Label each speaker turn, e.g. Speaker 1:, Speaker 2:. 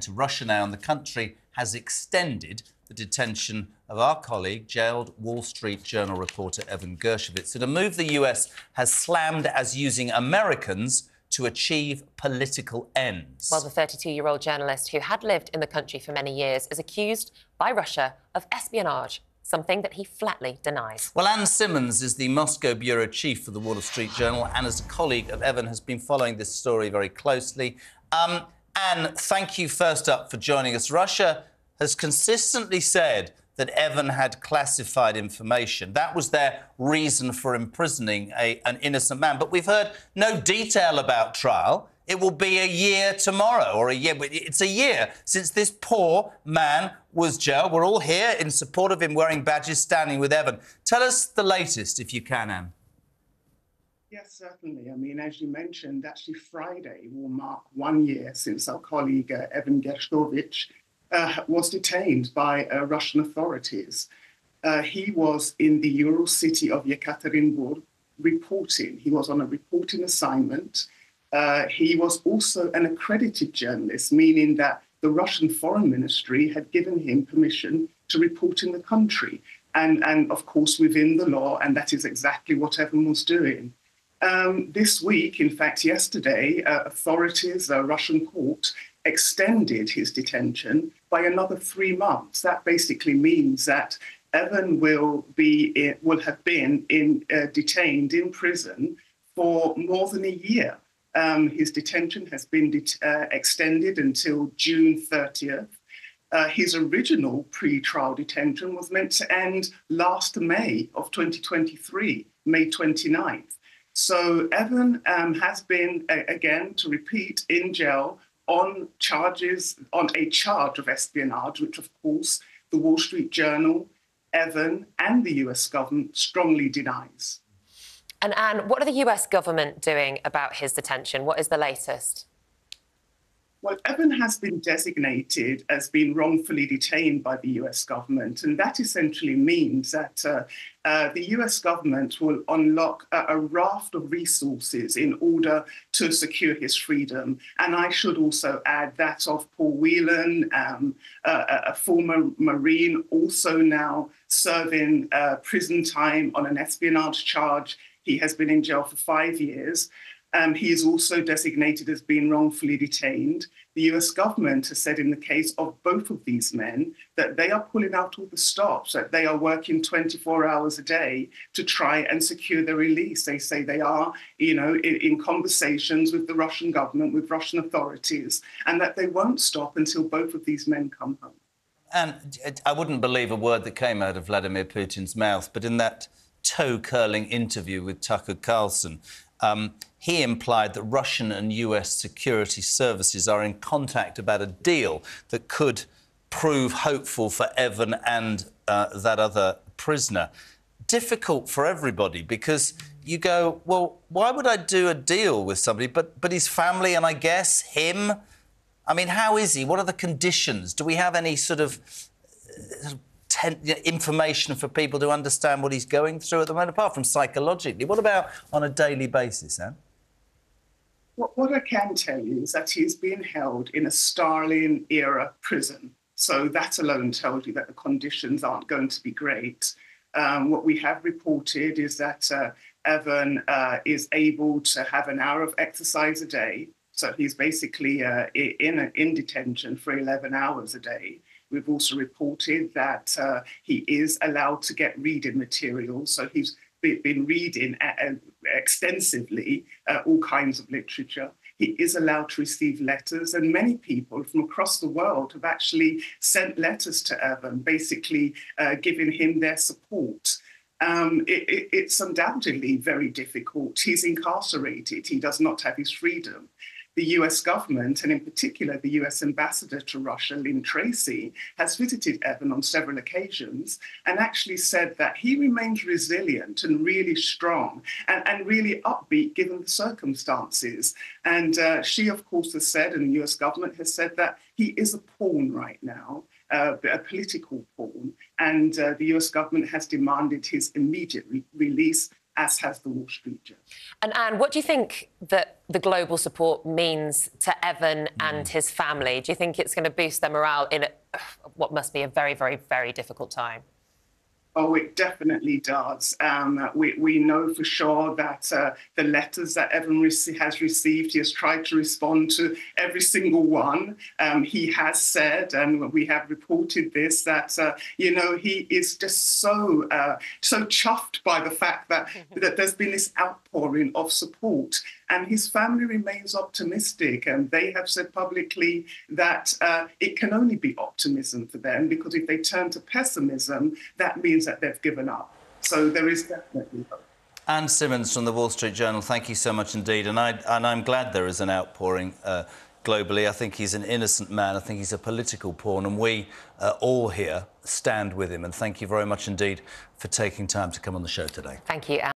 Speaker 1: to Russia now, and the country has extended the detention of our colleague, jailed Wall Street Journal reporter Evan Gershkovich. So, a move the US has slammed as using Americans to achieve political ends.
Speaker 2: Well, the 32-year-old journalist, who had lived in the country for many years, is accused by Russia of espionage, something that he flatly denies.
Speaker 1: Well, Anne Simmons is the Moscow bureau chief for the Wall Street Journal, and as a colleague of Evan has been following this story very closely. Anne, thank you first up for joining us. Russia has consistently said that Evan had classified information. That was their reason for imprisoning an innocent man. But we've heard no detail about trial. It will be a year tomorrow, or a year. It's a year since this poor man was jailed. We're all here in support of him, wearing badges, standing with Evan. Tell us the latest, if you can, Anne.
Speaker 3: Yes, certainly. I mean, as you mentioned, actually Friday will mark 1 year since our colleague Evan Gershkovich was detained by Russian authorities. He was in the Ural city of Yekaterinburg reporting. He was on a reporting assignment. He was also an accredited journalist, meaning that the Russian Foreign Ministry had given him permission to report in the country. And of course, within the law, and that is exactly what Evan was doing. This week, in fact, yesterday, authorities, a Russian court, extended his detention by another 3 months. That basically means that Evan will have been detained in prison for more than a year. His detention has been extended until June 30th. His original pre-trial detention was meant to end last May of 2023, May 29th. So Evan has been, again, to repeat, in jail on a charge of espionage, which, of course, the Wall Street Journal, Evan and the US government strongly denies.
Speaker 2: And Anne, what are the US government doing about his detention? What is the latest?
Speaker 3: Well, Evan has been designated as being wrongfully detained by the US government, and that essentially means that the US government will unlock a raft of resources in order to secure his freedom. And I should also add that of Paul Whelan, a former Marine, also now serving prison time on an espionage charge. He has been in jail for 5 years. He is also designated as being wrongfully detained. The US government has said in the case of both of these men that they are pulling out all the stops, that they are working 24 hours a day to try and secure their release. They say they are, in conversations with the Russian government, with Russian authorities, and that they won't stop until both of these men come home.
Speaker 1: And I wouldn't believe a word that came out of Vladimir Putin's mouth, but in that toe-curling interview with Tucker Carlson, he implied that Russian and US security services are in contact about a deal that could prove hopeful for Evan and that other prisoner. Difficult for everybody, because you go, well, why would I do a deal with somebody? But his family and I guess him. I mean, how is he? What are the conditions? Do we have any sort of information for people to understand what he's going through at the moment, apart from psychologically? What about on a daily basis, Anne?
Speaker 3: What I can tell you is that he's being held in a Stalin-era prison. So that alone tells you that the conditions aren't going to be great. What we have reported is that Evan is able to have an hour of exercise a day. So he's basically in detention for 11 hours a day. We've also reported that he is allowed to get reading materials. So he's been reading extensively all kinds of literature. He is allowed to receive letters, and many people from across the world have actually sent letters to Evan, basically giving him their support. It's undoubtedly very difficult. He's incarcerated. He does not have his freedom. The US government, and in particular the US ambassador to Russia, Lynn Tracy, has visited Evan on several occasions and actually said that he remains resilient and really strong and really upbeat given the circumstances. And she, of course, has said, and the US government has said, that he is a pawn right now, a political pawn, and the US government has demanded his immediate release as has the Wall Street Journal.
Speaker 2: And Anne, what do you think that the global support means to Evan and his family? Do you think it's going to boost their morale in what must be a very, very, very difficult time?
Speaker 3: Oh, it definitely does. We know for sure that the letters that Evan has received, he has tried to respond to every single one. He has said, and we have reported this, that, you know, he is just so chuffed by the fact that there's been this outpouring of support. And his family remains optimistic, and they have said publicly that it can only be optimism for them, because if they turn to pessimism, that means that they've given up. So there is definitely hope.
Speaker 1: Anne Simmons from the Wall Street Journal, thank you so much indeed. And I'm glad there is an outpouring globally. I think he's an innocent man. I think he's a political pawn, and we all here stand with him. And thank you very much indeed for taking time to come on the show today.
Speaker 2: Thank you, Anne.